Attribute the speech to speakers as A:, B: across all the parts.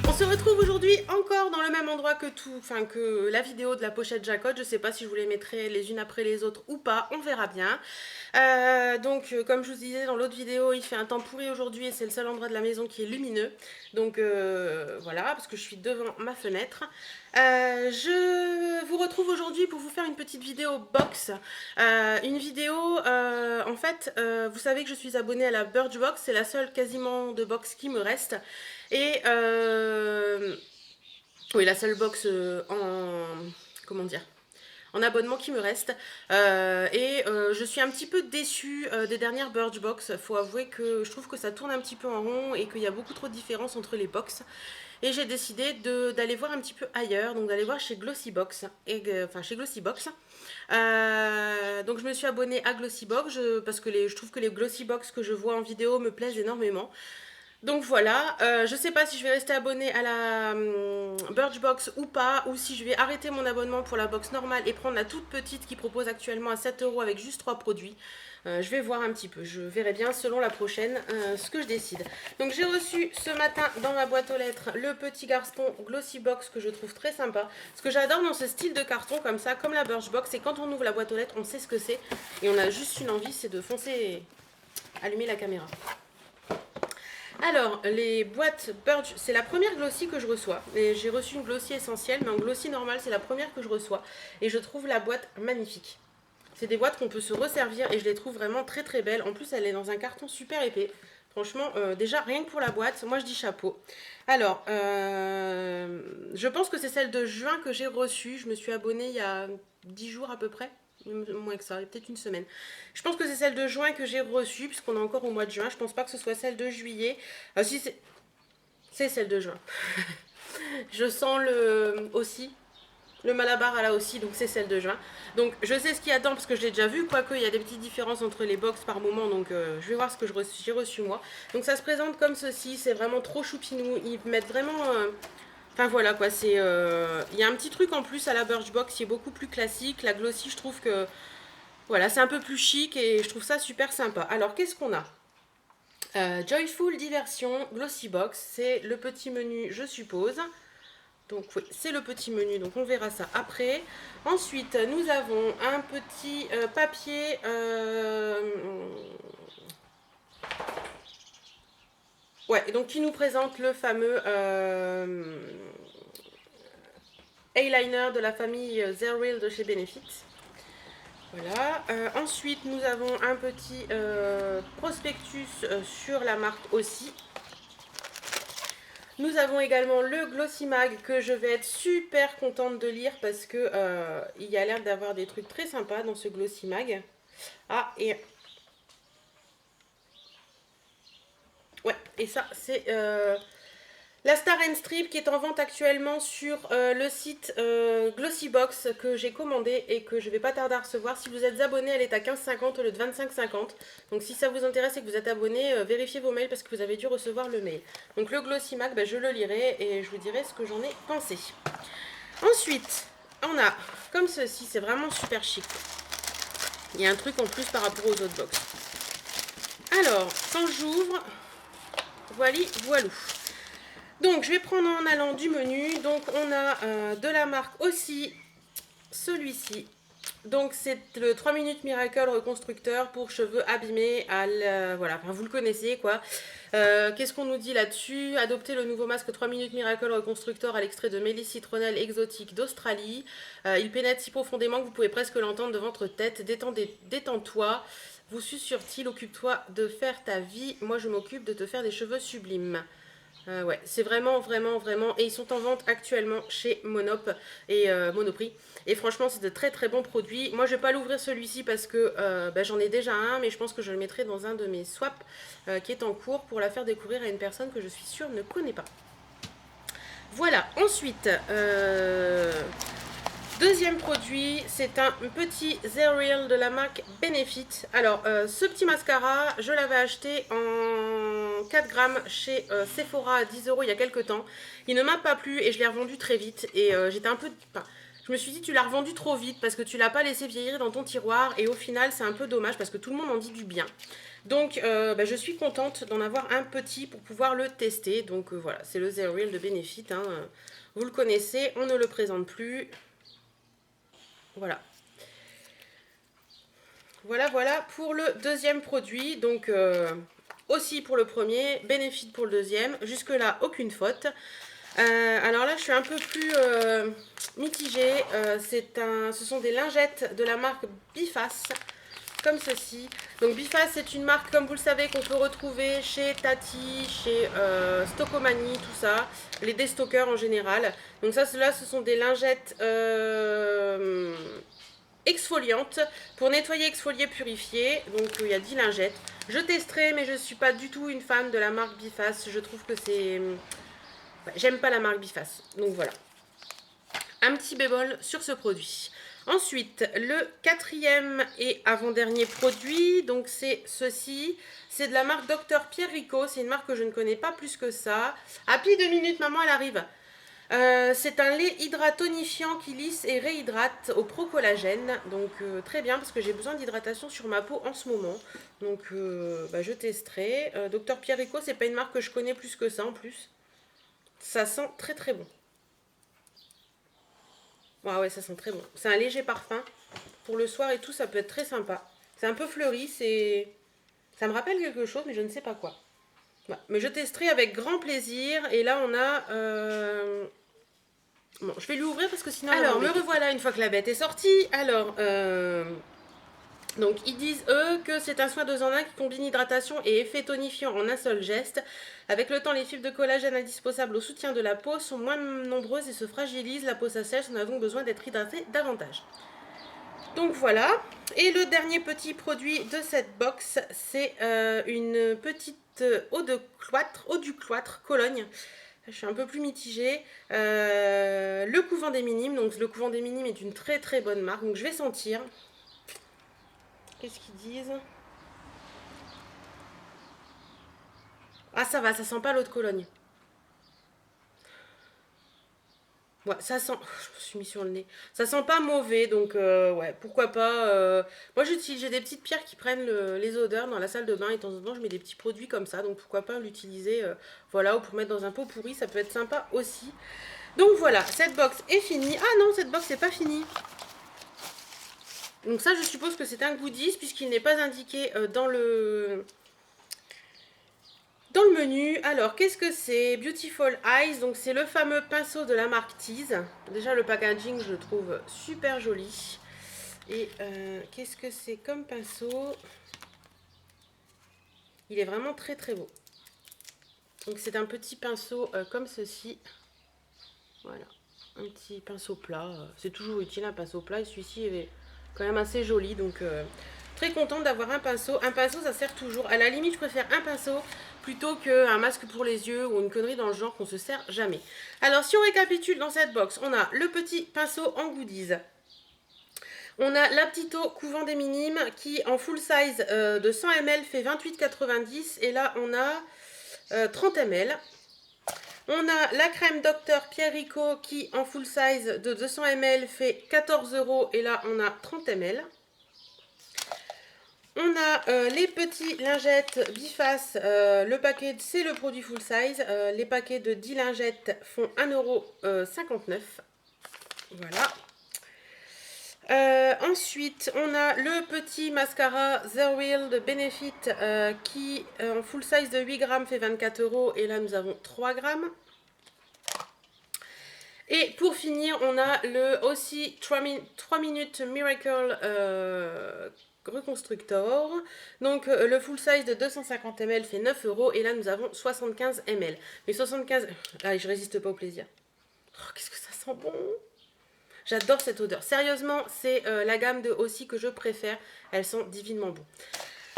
A: On se retrouve aujourd'hui encore dans le même endroit que la vidéo de la pochette Jacotte. Je sais pas si je vous les mettrai les unes après les autres ou pas, on verra bien. Comme je vous disais dans l'autre vidéo, il fait un temps pourri aujourd'hui et c'est le seul endroit de la maison qui est lumineux. Donc voilà, parce que je suis devant ma fenêtre. Je vous retrouve aujourd'hui pour vous faire une petite vidéo box. Une vidéo, vous savez que je suis abonnée à la Birchbox, c'est la seule quasiment de box qui me reste. Et oui, la seule box comment dire, en abonnement qui me reste. Je suis un petit peu déçue des dernières Birchbox. Faut avouer que je trouve que ça tourne un petit peu en rond et qu'il y a beaucoup trop de différences entre les box. Et j'ai décidé d'aller voir un petit peu ailleurs, donc d'aller voir chez Glossybox. Chez Glossybox. Donc je me suis abonnée à Glossybox parce que je trouve que les Glossybox que je vois en vidéo me plaisent énormément. Donc voilà, je sais pas si je vais rester abonnée à la Birchbox ou pas, ou si je vais arrêter mon abonnement pour la box normale et prendre la toute petite qui propose actuellement à 7 € avec juste 3 produits. Je vais voir un petit peu, je verrai bien selon la prochaine ce que je décide. Donc j'ai reçu ce matin dans ma boîte aux lettres le petit carton Glossybox que je trouve très sympa. Ce que j'adore dans ce style de carton comme ça, comme la Birchbox, c'est quand on ouvre la boîte aux lettres, on sait ce que c'est et on a juste une envie, c'est de foncer, allumer la caméra. Alors, les boîtes Birch, c'est la première Glossy que je reçois. J'ai reçu une Glossy essentielle, mais en Glossy normale, c'est la première que je reçois. Et je trouve la boîte magnifique. C'est des boîtes qu'on peut se resservir et je les trouve vraiment très très belles. En plus, elle est dans un carton super épais. Franchement, déjà, rien que pour la boîte, moi je dis chapeau. Alors, je pense que c'est celle de juin que j'ai reçue. Je me suis abonnée il y a 10 jours à peu près. Moins que ça, peut-être une semaine. Je pense que c'est celle de juin que j'ai reçue, puisqu'on est encore au mois de juin. Je pense pas que ce soit celle de juillet. Si, c'est celle de juin. Je sens aussi. Le Malabar a là aussi, donc c'est celle de juin. Donc je sais ce qu'il y a dedans parce que je l'ai déjà vu, quoique il y a des petites différences entre les box par moment, donc je vais voir ce que j'ai reçu moi. Donc ça se présente comme ceci, c'est vraiment trop choupinou, ils mettent vraiment... Enfin voilà quoi, il y a un petit truc en plus à la Birchbox qui est beaucoup plus classique. La Glossy, je trouve que voilà, c'est un peu plus chic et je trouve ça super sympa. Alors qu'est-ce qu'on a? Joyful Diversion Glossybox, c'est le petit menu je suppose. Donc oui, c'est le petit menu, donc on verra ça après. Ensuite, nous avons un petit papier... Ouais, donc qui nous présente le fameux eyeliner de la famille Zerreal de chez Benefit. Voilà. Ensuite, nous avons un petit prospectus sur la marque aussi. Nous avons également le Glossy Mag que je vais être super contente de lire parce que il y a l'air d'avoir des trucs très sympas dans ce Glossy Mag. Ah, et... Ouais, et ça, c'est la Star and Strip qui est en vente actuellement sur le site Glossybox que j'ai commandé et que je vais pas tarder à recevoir. Si vous êtes abonné, elle est à 15,50 au lieu de 25,50. Donc si ça vous intéresse et que vous êtes abonné, vérifiez vos mails parce que vous avez dû recevoir le mail. Donc le Glossy Mag, je le lirai et je vous dirai ce que j'en ai pensé. Ensuite, on a comme ceci, c'est vraiment super chic. Il y a un truc en plus par rapport aux autres box. Alors, quand j'ouvre, voilou. Donc, je vais prendre en allant du menu. Donc, on a de la marque aussi celui-ci. Donc, c'est le 3 minutes Miracle Reconstructeur pour cheveux abîmés. Voilà, enfin, vous le connaissez, quoi. Qu'est-ce qu'on nous dit là-dessus? Adoptez le nouveau masque 3 minutes Miracle Reconstructeur à l'extrait de mélisse citronnelle exotique d'Australie. Il pénètre si profondément que vous pouvez presque l'entendre de votre tête. Détends-toi. Vous susurre-t-il, occupe-toi de faire ta vie. Moi, je m'occupe de te faire des cheveux sublimes. Ouais, c'est vraiment, vraiment, vraiment... Et ils sont en vente actuellement chez Monop et Monoprix. Et franchement, c'est de très, très bons produits. Moi, je vais pas l'ouvrir celui-ci parce que j'en ai déjà un. Mais je pense que je le mettrai dans un de mes swaps qui est en cours pour la faire découvrir à une personne que je suis sûre ne connaît pas. Voilà, ensuite... Deuxième produit, c'est un petit Zerreal de la marque Benefit. Alors, ce petit mascara, je l'avais acheté en 4 grammes chez Sephora à 10 € il y a quelques temps. Il ne m'a pas plu et je l'ai revendu très vite. Et j'étais un peu... Enfin, Je me suis dit, tu l'as revendu trop vite parce que tu l'as pas laissé vieillir dans ton tiroir. Et au final, c'est un peu dommage parce que tout le monde en dit du bien. Donc, je suis contente d'en avoir un petit pour pouvoir le tester. Donc, voilà, c'est le Zero Real de Benefit. Hein. Vous le connaissez, on ne le présente plus. Voilà. Voilà pour le deuxième produit. Donc, aussi pour le premier, Benefit pour le deuxième. Jusque-là, aucune faute. Alors là, je suis un peu plus mitigée. Ce sont des lingettes de la marque Biface, comme ceci. Donc Biface, c'est une marque, comme vous le savez, qu'on peut retrouver chez Tati, chez Stockomanie, tout ça. Les déstockers en général. Donc ça, là, ce sont des lingettes exfoliantes pour nettoyer, exfolier, purifier. Donc il y a 10 lingettes. Je testerai, mais je ne suis pas du tout une fan de la marque Biface. Je trouve que c'est... J'aime pas la marque Biface, donc voilà. Un petit bémol sur ce produit. Ensuite, le quatrième et avant-dernier produit, donc c'est ceci. C'est de la marque Dr Pierre Rico. C'est une marque que je ne connais pas plus que ça. Happy 2 minutes, maman, elle arrive. C'est un lait hydratonifiant qui lisse et réhydrate au pro-collagène. Donc très bien parce que j'ai besoin d'hydratation sur ma peau en ce moment. Donc je testerai. Dr Pierre Rico, c'est pas une marque que je connais plus que ça en plus. Ça sent très très bon. Ouais, ça sent très bon. C'est un léger parfum. Pour le soir et tout, ça peut être très sympa. C'est un peu fleuri, ça me rappelle quelque chose, mais je ne sais pas quoi. Ouais. Mais je testerai avec grand plaisir. Et là, on a... Bon, je vais lui ouvrir parce que sinon... Alors, me revoilà une fois que la bête est sortie. Alors, donc, ils disent, eux, que c'est un soin 2 en 1 qui combine hydratation et effet tonifiant en un seul geste. Avec le temps, les fibres de collagène indispensables au soutien de la peau sont moins nombreuses et se fragilisent. La peau s'assèche, on a donc besoin d'être hydraté davantage. Donc voilà. Et le dernier petit produit de cette box, c'est une petite eau du cloître, Cologne. Je suis un peu plus mitigée. Le Couvent des Minimes. Donc le Couvent des Minimes est une très très bonne marque. Donc je vais sentir. Qu'est-ce qu'ils disent? Ah, ça va, ça sent pas l'eau de Cologne. Ouais, ça sent... Je me suis mis sur le nez. Ça sent pas mauvais, donc ouais, pourquoi pas. Moi, j'ai des petites pierres qui prennent les odeurs dans la salle de bain et de temps en temps, je mets des petits produits comme ça, donc pourquoi pas l'utiliser, voilà, ou pour mettre dans un pot pourri, ça peut être sympa aussi. Donc voilà, cette box est finie. Ah non, cette box n'est pas finie. Donc ça, je suppose que c'est un goodies puisqu'il n'est pas indiqué dans le menu. Alors, qu'est-ce que c'est? Beautiful Eyes, donc c'est le fameux pinceau de la marque Tease. Déjà, le packaging, je le trouve super joli. Et qu'est-ce que c'est comme pinceau? Il est vraiment très très beau. Donc, c'est un petit pinceau comme ceci. Voilà, un petit pinceau plat. C'est toujours utile un pinceau plat et celui-ci est quand même assez joli, donc très contente d'avoir un pinceau. Un pinceau, ça sert toujours. À la limite, je préfère un pinceau plutôt qu'un masque pour les yeux ou une connerie dans le genre qu'on se sert jamais. Alors, si on récapitule dans cette box, on a le petit pinceau en goodies. On a la petite eau Couvent des Minimes qui, en full size de 100 ml, fait 28,90 et là, on a 30 ml. On a la crème Dr Pierre Rico qui en full size de 200 ml fait 14 € et là on a 30 ml. On a les petits lingettes Biface, le paquet c'est le produit full size, les paquets de 10 lingettes font 1,59 €. Voilà. Ensuite, on a le petit mascara The Real de Benefit qui en full size de 8 grammes fait 24 € et là nous avons 3 grammes. Et pour finir, on a le aussi 3 minutes Miracle Reconstructor. Donc le full size de 250 ml fait 9 € et là nous avons 75 ml. Mais 75... Ah, je résiste pas au plaisir. Oh, qu'est-ce que ça sent bon! J'adore cette odeur. Sérieusement, c'est la gamme de aussi que je préfère. Elles sont divinement bonnes.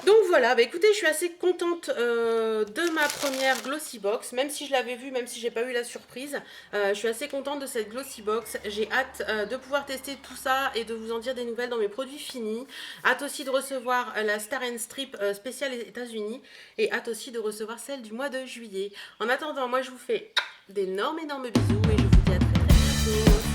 A: Donc voilà, bah écoutez, je suis assez contente de ma première Glossy Box, même si je l'avais vue, même si j'ai pas eu la surprise. Je suis assez contente de cette Glossy Box. J'ai hâte de pouvoir tester tout ça et de vous en dire des nouvelles dans mes produits finis. Hâte aussi de recevoir la Star Strip spéciale États-Unis et hâte aussi de recevoir celle du mois de juillet. En attendant, moi je vous fais d'énormes bisous et je vous dis à très bientôt.